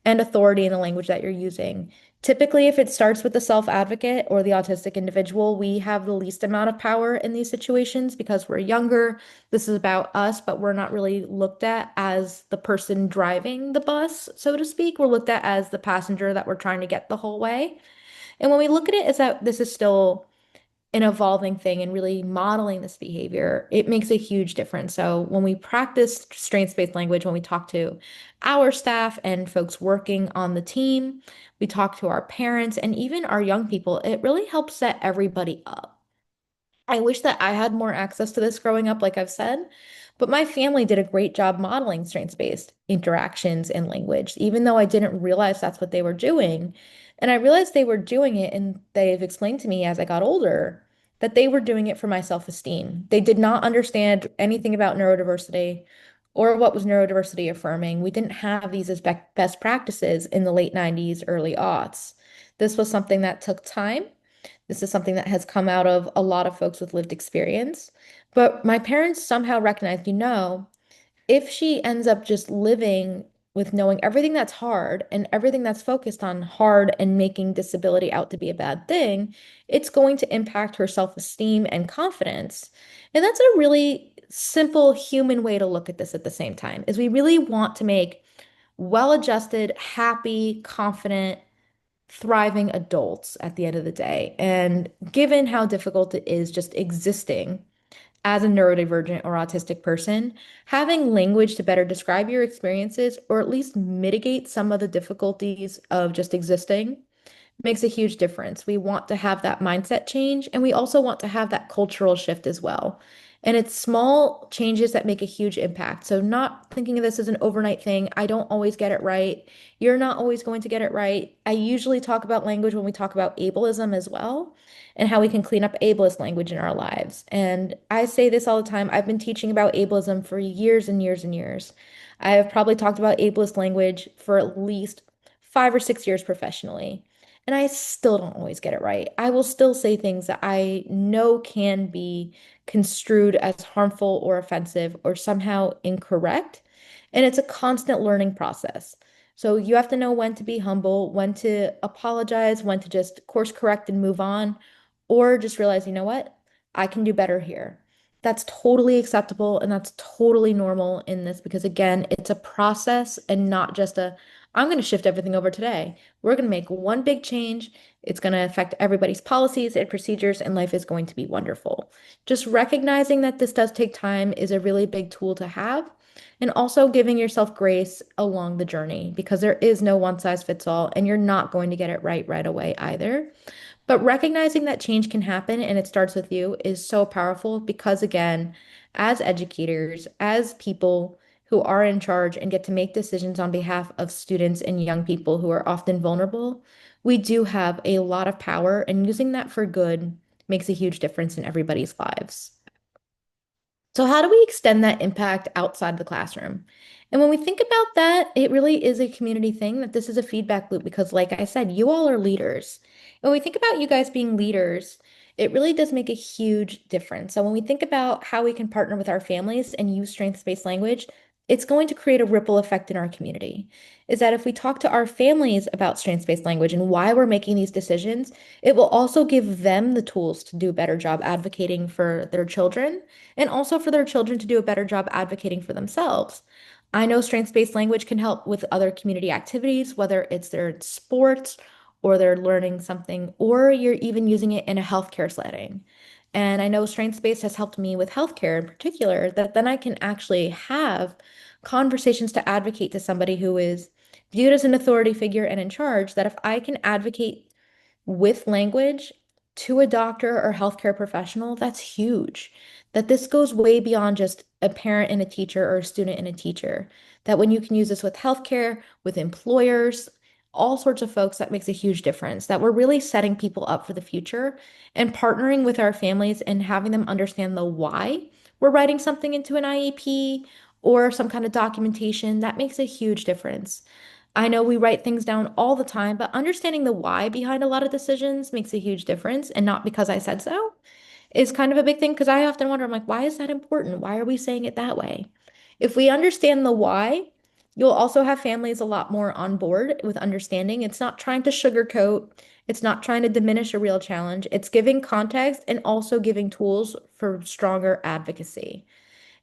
and authority in the language that you're using. Typically, if it starts with the self-advocate or the autistic individual, we have the least amount of power in these situations because we're younger. This is about us, but we're not really looked at as the person driving the bus, so to speak. We're looked at as the passenger that we're trying to get the whole way. And when we look at it as that this is still an evolving thing and really modeling this behavior, it makes a huge difference. So when we practice strengths-based language, when we talk to our staff and folks working on the team, we talk to our parents and even our young people, it really helps set everybody up. I wish that I had more access to this growing up, like I've said, but my family did a great job modeling strengths-based interactions and language, even though I didn't realize that's what they were doing. And I realized they were doing it, and they've explained to me as I got older that they were doing it for my self-esteem. They did not understand anything about neurodiversity or what was neurodiversity affirming. We didn't have these as best practices in the late 90s, early aughts. This was something that took time. This is something that has come out of a lot of folks with lived experience. But my parents somehow recognized, if she ends up just living with knowing everything that's hard and everything that's focused on hard and making disability out to be a bad thing, it's going to impact her self-esteem and confidence. And that's a really simple human way to look at this at the same time, is we really want to make well-adjusted, happy, confident, thriving adults at the end of the day. And given how difficult it is just existing as a neurodivergent or autistic person, having language to better describe your experiences or at least mitigate some of the difficulties of just existing makes a huge difference. We want to have that mindset change, and we also want to have that cultural shift as well. And it's small changes that make a huge impact. So, not thinking of this as an overnight thing. I don't always get it right. You're not always going to get it right. I usually talk about language when we talk about ableism as well, and how we can clean up ableist language in our lives. And I say this all the time. I've been teaching about ableism for years and years and years. I have probably talked about ableist language for at least 5 or 6 years professionally. And I still don't always get it right. I will still say things that I know can be construed as harmful or offensive or somehow incorrect. And it's a constant learning process. So you have to know when to be humble, when to apologize, when to just course correct and move on, or just realize, you know what? I can do better here. That's totally acceptable and that's totally normal in this because, again, it's a process and not just I'm going to shift everything over today. We're going to make one big change. It's going to affect everybody's policies and procedures, and life is going to be wonderful. Just recognizing that this does take time is a really big tool to have. and also giving yourself grace along the journey because there is no one size fits all, and you're not going to get it right away either. But recognizing that change can happen and it starts with you is so powerful because, again, as educators, as people who are in charge and get to make decisions on behalf of students and young people who are often vulnerable, we do have a lot of power, and using that for good makes a huge difference in everybody's lives. So, how do we extend that impact outside the classroom? And when we think about that, it really is a community thing that this is a feedback loop because, like I said, you all are leaders. When we think about you guys being leaders, it really does make a huge difference. So, when we think about how we can partner with our families and use strengths-based language, it's going to create a ripple effect in our community. Is that if we talk to our families about strengths-based language and why we're making these decisions, it will also give them the tools to do a better job advocating for their children and also for their children to do a better job advocating for themselves. I know strengths-based language can help with other community activities, whether it's their sports or they're learning something, or you're even using it in a healthcare setting. And I know strengths-based has helped me with healthcare in particular, that then I can actually have conversations to advocate to somebody who is viewed as an authority figure and in charge, that if I can advocate with language to a doctor or healthcare professional, that's huge. That this goes way beyond just a parent and a teacher or a student and a teacher. That when you can use this with healthcare, with employers, all sorts of folks, that makes a huge difference. That we're really setting people up for the future and partnering with our families and having them understand the why we're writing something into an IEP or some kind of documentation, that makes a huge difference. I know we write things down all the time, but understanding the why behind a lot of decisions makes a huge difference. And not because I said so is kind of a big thing because I often wonder, I'm like, why is that important? Why are we saying it that way? If we understand the why, you'll also have families a lot more on board with understanding. It's not trying to sugarcoat, it's not trying to diminish a real challenge. It's giving context and also giving tools for stronger advocacy.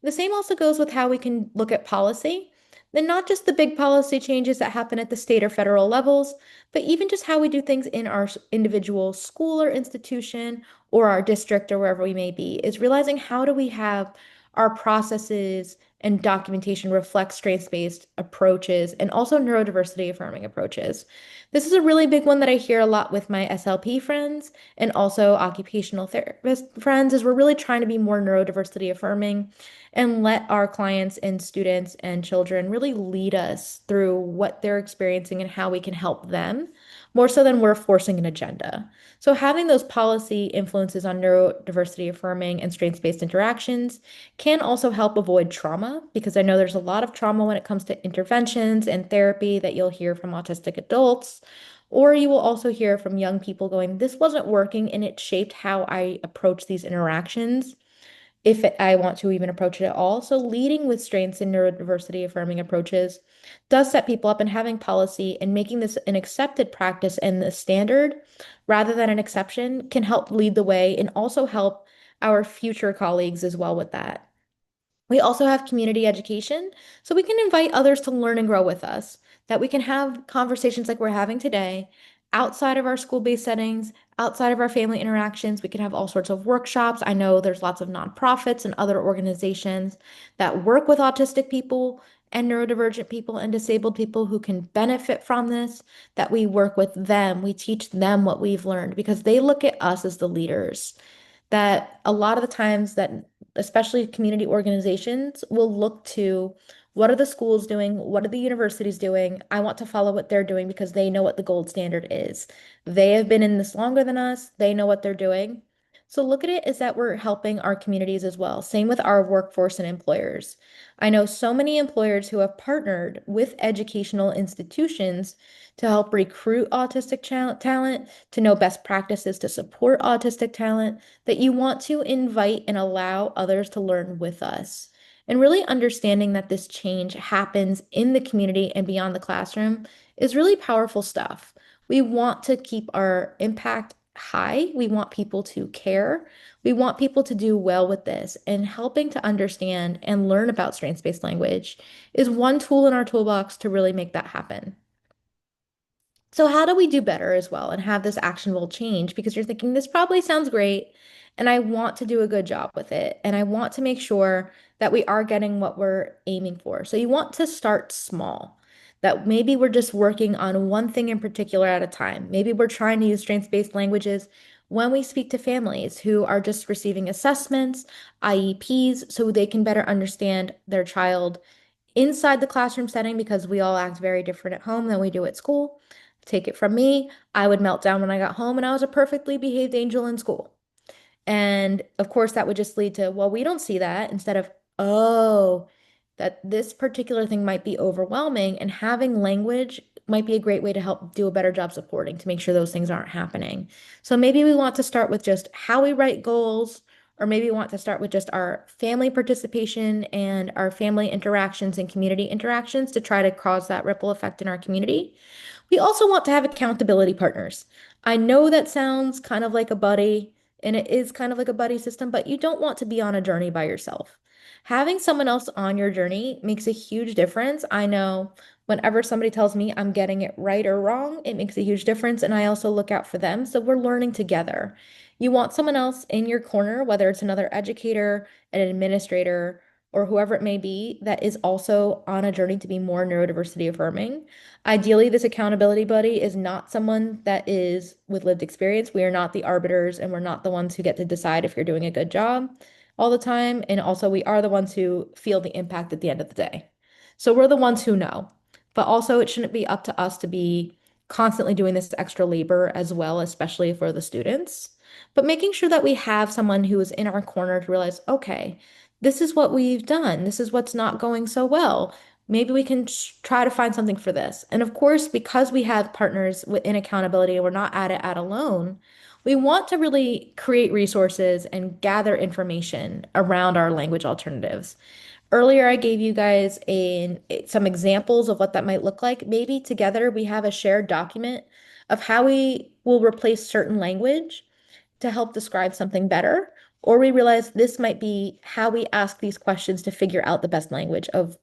The same also goes with how we can look at policy. Then not just the big policy changes that happen at the state or federal levels, but even just how we do things in our individual school or institution or our district or wherever we may be, is realizing how do we have our processes and documentation reflect strengths-based approaches and also neurodiversity affirming approaches. This is a really big one that I hear a lot with my SLP friends and also occupational therapist friends, is we're really trying to be more neurodiversity affirming and let our clients and students and children really lead us through what they're experiencing and how we can help them more so than we're forcing an agenda. So having those policy influences on neurodiversity affirming and strengths-based interactions can also help avoid trauma because I know there's a lot of trauma when it comes to interventions and therapy that you'll hear from autistic adults. Or you will also hear from young people going, this wasn't working and it shaped how I approach these interactions if I want to even approach it at all. So leading with strengths and neurodiversity affirming approaches does set people up, and having policy and making this an accepted practice and the standard rather than an exception can help lead the way and also help our future colleagues as well with that. We also have community education, so we can invite others to learn and grow with us, that we can have conversations like we're having today outside of our school-based settings, outside of our family interactions. We can have all sorts of workshops. I know there's lots of nonprofits and other organizations that work with autistic people and neurodivergent people and disabled people who can benefit from this, that we work with them. We teach them what we've learned because they look at us as the leaders, that a lot of the times that especially community organizations will look to what are the schools doing? What are the universities doing? I want to follow what they're doing because they know what the gold standard is. They have been in this longer than us. They know what they're doing. So look at it as that we're helping our communities as well. Same with our workforce and employers. I know so many employers who have partnered with educational institutions to help recruit autistic talent, to know best practices to support autistic talent, that you want to invite and allow others to learn with us. And really understanding that this change happens in the community and beyond the classroom is really powerful stuff. We want to keep our impact high. We want people to care. We want people to do well with this. And helping to understand and learn about strengths-based language is one tool in our toolbox to really make that happen. So how do we do better as well and have this actionable change? Because you're thinking, this probably sounds great, and I want to do a good job with it. And I want to make sure that we are getting what we're aiming for. So you want to start small, that maybe we're just working on one thing in particular at a time. Maybe we're trying to use strengths-based languages when we speak to families who are just receiving assessments, IEPs, so they can better understand their child inside the classroom setting because we all act very different at home than we do at school. Take it from me, I would melt down when I got home and I was a perfectly behaved angel in school. And of course, that would just lead to, well, we don't see that instead of, oh, that this particular thing might be overwhelming, and having language might be a great way to help do a better job supporting to make sure those things aren't happening. So maybe we want to start with just how we write goals, or maybe we want to start with just our family participation and our family interactions and community interactions to try to cause that ripple effect in our community. We also want to have accountability partners. I know that sounds kind of like a buddy, and it is kind of like a buddy system, but you don't want to be on a journey by yourself. Having someone else on your journey makes a huge difference. I know whenever somebody tells me I'm getting it right or wrong, it makes a huge difference, and I also look out for them. So we're learning together. You want someone else in your corner, whether it's another educator, an administrator, or whoever it may be, that is also on a journey to be more neurodiversity affirming. Ideally, this accountability buddy is not someone that is with lived experience. We are not the arbiters, and we're not the ones who get to decide if you're doing a good job all the time. And also, we are the ones who feel the impact at the end of the day. So we're the ones who know. But also, it shouldn't be up to us to be constantly doing this extra labor as well, especially for the students. But making sure that we have someone who is in our corner to realize, okay, this is what we've done. This is what's not going so well. Maybe we can try to find something for this. And of course, because we have partners in accountability and we're not at it at alone, we want to really create resources and gather information around our language alternatives. Earlier, I gave you guys some examples of what that might look like. Maybe together we have a shared document of how we will replace certain language to help describe something better. Or we realize this might be how we ask these questions to figure out the best language of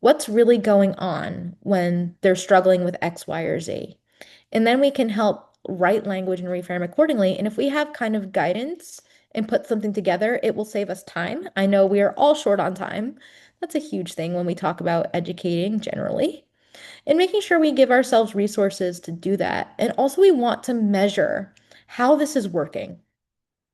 what's really going on when they're struggling with X, Y, or Z. And then we can help write language and reframe accordingly. And if we have kind of guidance and put something together, it will save us time. I know we are all short on time. That's a huge thing when we talk about educating generally. And making sure we give ourselves resources to do that. And also, we want to measure how this is working.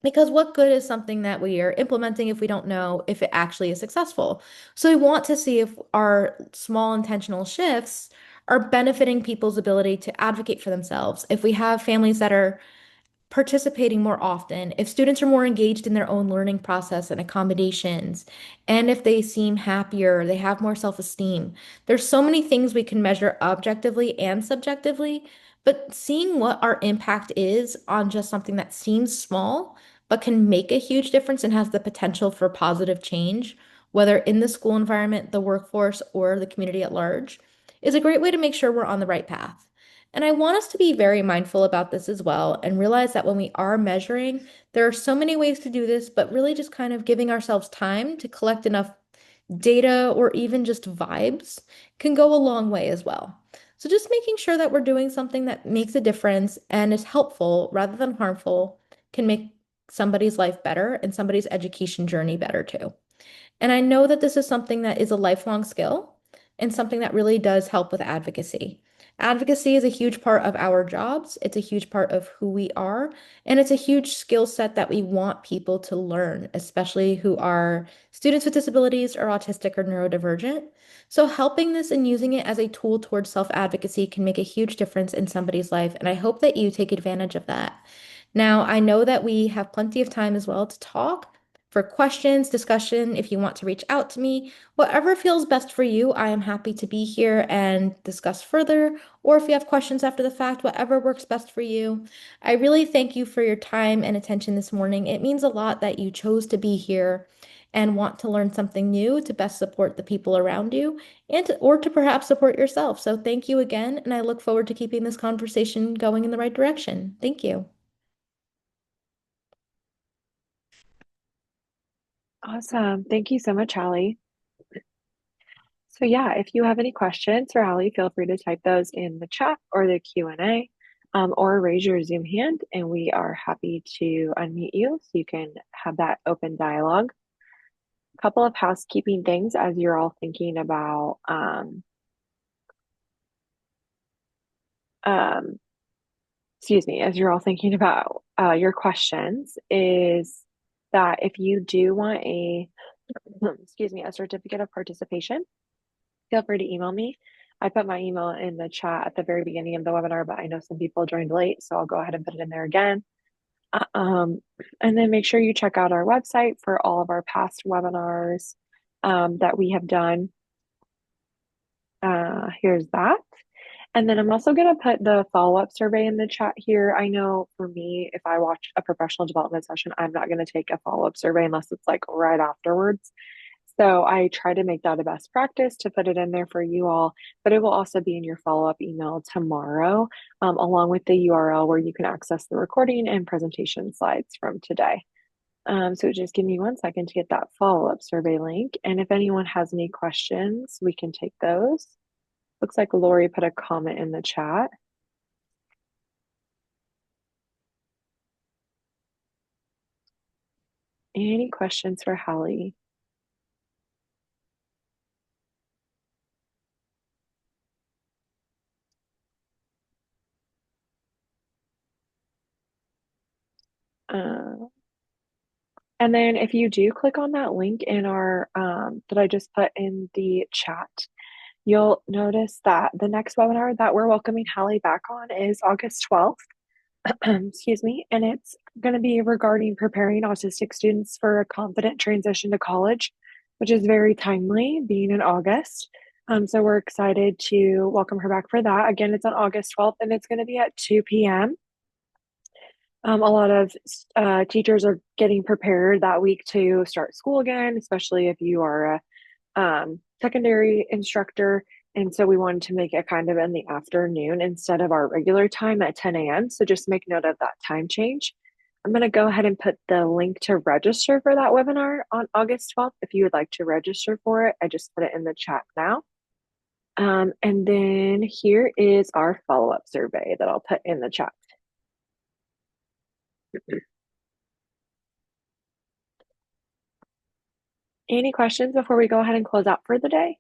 Because what good is something that we are implementing if we don't know if it actually is successful? So we want to see if our small intentional shifts are benefiting people's ability to advocate for themselves. If we have families that are participating more often, if students are more engaged in their own learning process and accommodations, and if they seem happier, they have more self-esteem. There's so many things we can measure objectively and subjectively, but seeing what our impact is on just something that seems small, but can make a huge difference and has the potential for positive change, whether in the school environment, the workforce, or the community at large, is a great way to make sure we're on the right path. And I want us to be very mindful about this as well and realize that when we are measuring, there are so many ways to do this, but really just kind of giving ourselves time to collect enough data or even just vibes can go a long way as well. So just making sure that we're doing something that makes a difference and is helpful rather than harmful can make somebody's life better and somebody's education journey better too. And I know that this is something that is a lifelong skill and something that really does help with advocacy. Advocacy is a huge part of our jobs. It's a huge part of who we are. And it's a huge skill set that we want people to learn, especially who are students with disabilities or autistic or neurodivergent. So helping this and using it as a tool towards self-advocacy can make a huge difference in somebody's life. And I hope that you take advantage of that. Now, I know that we have plenty of time as well to talk for questions, discussion, if you want to reach out to me, whatever feels best for you, I am happy to be here and discuss further. Or if you have questions after the fact, whatever works best for you. I really thank you for your time and attention this morning. It means a lot that you chose to be here and want to learn something new to best support the people around you or to perhaps support yourself. So thank you again, and I look forward to keeping this conversation going in the right direction. Thank you. Awesome. Thank you so much, Hallie. So yeah, if you have any questions for Hallie, feel free to type those in the chat or the Q&A, or raise your Zoom hand, and we are happy to unmute you so you can have that open dialogue. couple of housekeeping things as you're all thinking about um, excuse me, as you're all thinking about your questions, is that if you do want a excuse me, a certificate of participation, feel free to email me. I put my email in the chat at the very beginning of the webinar, but I know some people joined late, so I'll go ahead and put it in there again. Uh, Um, and then make sure you check out our website for all of our past webinars that we have done. Here's that. And then I'm also going to put the follow-up survey in the chat here. I know for me, if I watch a professional development session, I'm not going to take a follow-up survey unless it's like right afterwards. So I try to make that a best practice to put it in there for you all, but it will also be in your follow-up email tomorrow, along with the URL where you can access the recording and presentation slides from today. So just give me 1 second to get that follow-up survey link. And if anyone has any questions, we can take those. Looks like Lori put a comment in the chat. Any questions for Hallie? Uh, and then if you do click on that link in our that I just put in the chat, you'll notice that the next webinar that we're welcoming Hallie back on is August 12th. Excuse me, and it's going to be regarding preparing autistic students for a confident transition to college, which is very timely, being in August. So we're excited to welcome her back for that. Again, it's on August 12th, and it's going to be at 2 p.m. A lot of teachers are getting prepared that week to start school again, especially if you are a secondary instructor. And so we wanted to make it kind of in the afternoon instead of our regular time at 10 a.m. So just make note of that time change. I'm going to go ahead and put the link to register for that webinar on August 12th. If you would like to register for it, I just put it in the chat now. And then here is our follow-up survey that I'll put in the chat. Any questions before we go ahead and close out for the day?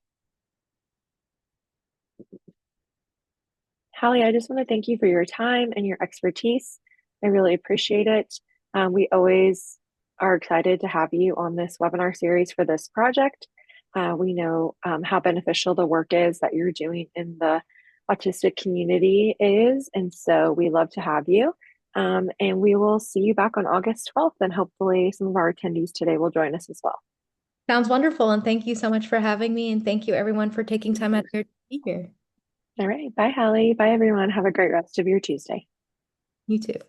Hallie, I just want to thank you for your time and your expertise. I really appreciate it. We always are excited to have you on this webinar series for this project. We know how beneficial the work is that you're doing in the autistic community is, and so we love to have you. And we will see you back on August 12th, and hopefully some of our attendees today will join us as well. Sounds wonderful. And thank you so much for having me. And thank you everyone for taking time out here to be here. All right. Bye, Hallie. Bye, everyone. Have a great rest of your Tuesday. You too.